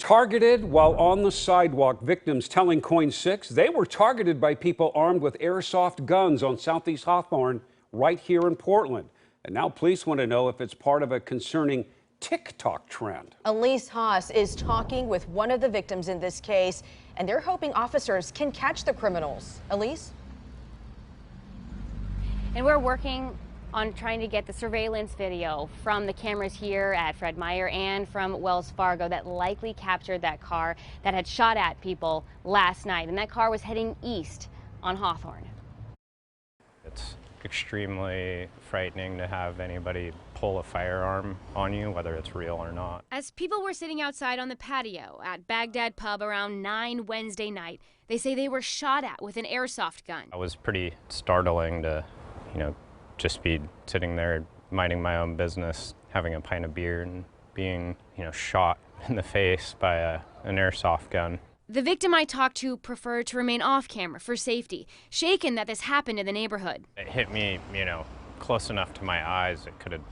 Targeted while on the sidewalk, victims telling KOIN 6 they were targeted by people armed with airsoft guns on Southeast Hawthorne right here in Portland. And now police want to know if it's part of a concerning TikTok trend. Elise Haas is talking with one of the victims in this case, and they're hoping officers can catch the criminals. Elise? And we're working on trying to get the surveillance video from the cameras here at Fred Meyer and from Wells Fargo that likely captured that car that had shot at people last night. And that car was heading east on Hawthorne. It's extremely frightening to have anybody pull a firearm on you, whether it's real or not. As people were sitting outside on the patio at Baghdad Pub around 9 Wednesday night, they say they were shot at with an airsoft gun. It was pretty startling to, just be sitting there minding my own business, having a pint of beer and being, shot in the face by an airsoft gun. The victim I talked to preferred to remain off camera for safety, shaken that this happened in the neighborhood. It hit me, close enough to my eyes. It could have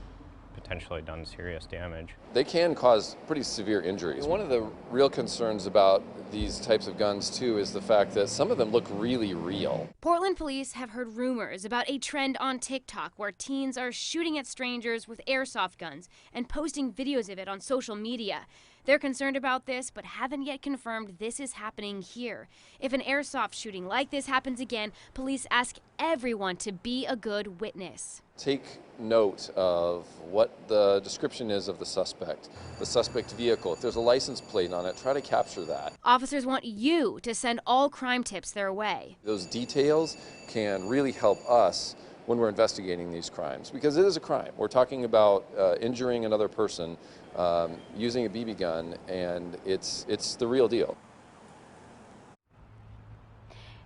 potentially done serious damage. They can cause pretty severe injuries. One of the real concerns about these types of guns, too, is the fact that some of them look really real. Portland police have heard rumors about a trend on TikTok where teens are shooting at strangers with airsoft guns and posting videos of it on social media. They're concerned about this, but haven't yet confirmed this is happening here. If an airsoft shooting like this happens again, police ask everyone to be a good witness. Take note of what the description is of the suspect vehicle. If there's a license plate on it, try to capture that. Officers want you to send all crime tips their way. Those details can really help us when we're investigating these crimes, because it is a crime. We're talking about injuring another person using a BB gun, and it's the real deal.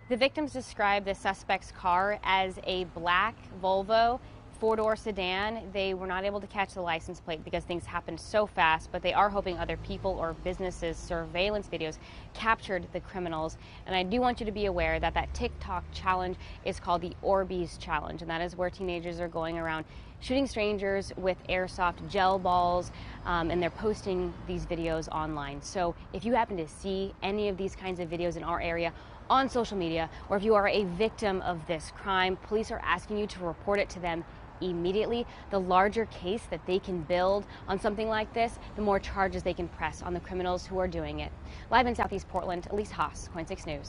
The victims described the suspect's car as a black Volvo four-door sedan. They were not able to catch the license plate because things happened so fast, but they are hoping other people or businesses' surveillance videos captured the criminals. And I do want you to be aware that that TikTok challenge is called the Orbeez Challenge, and that is where teenagers are going around shooting strangers with airsoft gel balls, and they're posting these videos online. So if you happen to see any of these kinds of videos in our area on social media, or if you are a victim of this crime, police are asking you to report it to them immediately. The larger case that they can build on something like this, the more charges they can press on the criminals who are doing it. Live in Southeast Portland, Elise Haas, KOIN 6 News.